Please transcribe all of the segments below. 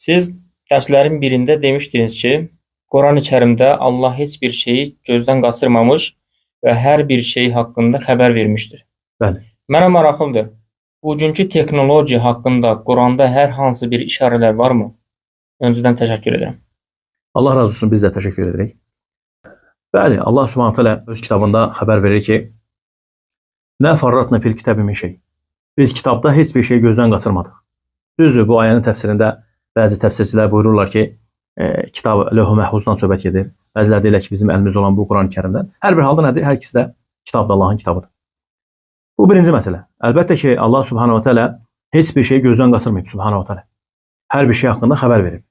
Siz dərslərin birində demişdiniz ki, Qurani-Kərimdə Allah heç bir şeyi gözdən qaçırmamış və hər bir şey haqqında xəbər vermişdir. Bəli. Mənə maraqlıdır. Bugünkü texnologiya haqqında Quranda hər hansı bir işarələr varmı? Öncədən təşəkkür edirəm. Allah razı olsun, biz də təşəkkür edirik. Bəli, Allah Subhanahu taala öz kitabında xəbər verir ki: "Nə farratna fil kitabi min şey." Biz kitabda heç bir şey gözdən qaçırmadıq. Düzdür, bu ayənin təfsirində bəzi təfsirçilər buyururlar ki, kitab Lövh-i Məhfuzdan söhbət gedir. Bəziləri deyirlər ki, bizim əlimizdə olan bu Qurani-Kərimdən. Hər bir halda nədir? Hər ikisi də kitab da Allahın kitabıdır. Bu birinci məsələ. Əlbəttə ki, Allah Subhanahu taala heç bir şey gözdən qaçırmayıb Subhanahu taala. Hər bir şey haqqında xəbər verir.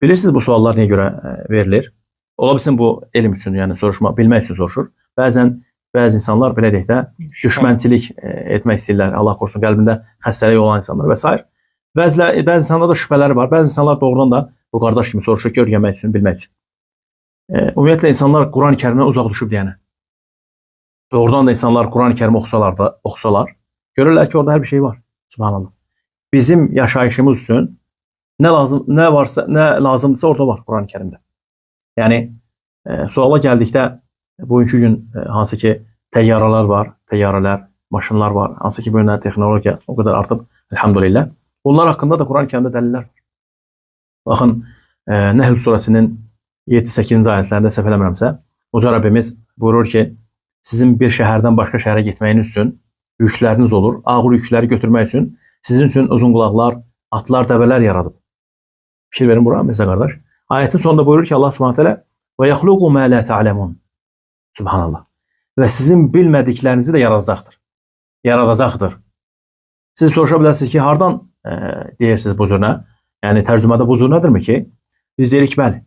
Bilirsiniz bu suallar niyə görə verilir? Ola bilsin bu elm üçün, yəni soruşmaq, bilmək üçün soruşur. Bəzi insanlar belə deyək də düşmənçilik etmək istəyirlər. Allah qorusun, qəlbində xəstəlik olan insanlar və s. Bəzi insanlarda da şübhələri var. Bəzi insanlar doğrudan da bu qardaş kimi soruşur ki, öyrənmək üçün, bilmək üçün. Ümumiyyətlə insanlar Qurani-Kərimdən uzaq düşüb deyənə. Doğrudan da insanlar Qurani-Kərimi oxusalar, görürlər ki, orada hər bir şey var. Subhanallah. Bizim yaşayışımız üçün nə lazımdırsa orada var Qurani-Kərimdə. Yəni suala gəldikdə bugünkü gün hansı ki təyyarələr var, maşınlar var, hansı ki bu texnologiya o qədər artıb, elhamdülillah. Bunlar haqqında da Qurani-Kərimdə dəlillər var. Baxın, Nəhl surəsinin 7-8-ci ayətlərində səhv eləmirəmsə, Uca Rəbbimiz buyurur ki, sizin bir şəhərdən başqa şəhərə getməyiniz üçün yükləriniz olur. Ağır yükləri götürmək üçün sizin üçün uzun qulaqlar, atlar, dəvələr yaradıb. Fikir verin bura, mesela qardaş. Ayətin sonunda buyurur ki, Allah Subhanahu taala və yaxluqu ma la ta'lemun. Subhanallah. Və sizin bilmədiklərinizi də yaradacaqdır. Siz soruşa bilərsiniz ki, hardan deyirsiniz bu cürünə? Yəni tərcümədə bu cür nədirmi ki? Biz deyirik bəli.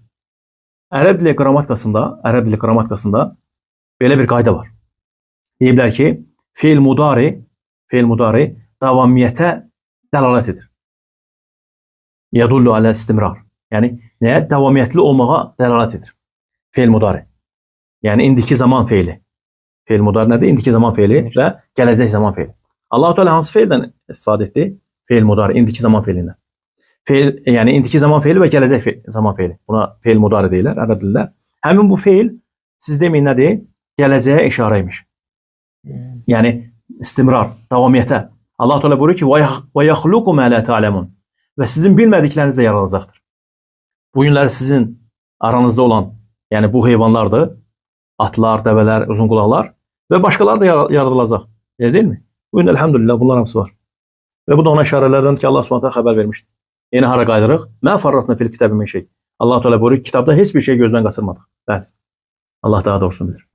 Ərəb dili qrammatikasında belə bir qayda var. Deyiblər ki, fiil mudari davamiyyətə dəlalət edir. Yadullu alə istimrar. Yəni nəyə? Davamiyyətli olmağa dəlalət edir. Fiil mudari. Yəni indiki zaman feili. Fiil mudari nədir? İndiki zaman feili və gələcək zaman feili. Allah-u Teala hansı feildən istifadə etdi? Fiil mudari, indiki zaman feilindən. Yəni indiki zaman feili və gələcək zaman feili. Buna fiil mudari deyirlər ərəb dilində. Həmin bu feil siz deməyin nədir? Gələcəyə işarəymiş. Yəni istimrar, davamiyyətə. Allah-u Teala buyurur ki, və yaxluqu mə la ta'lemun. Və sizin bilmədikləriniz də yaradacaqdır. Bu günləri sizin aranızda olan, yəni bu heyvanlardır. Atlar, dəvələr, uzun qulaqlar və başqaları da yaradılacaq. Elə deyilmi? Bu gün elhamdülillah bunlar hamısı var. Və bu da ona işarələrdən ki, Allah Subhanahu xəbər vermişdir. Yeni hara qayıdırıq? Mə farratna fil kitabi min şey. Allah Teala buyurur, kitabda heç bir şey gözdən qaçırmadıq. Bəli. Allah daha doğrusunu bilir.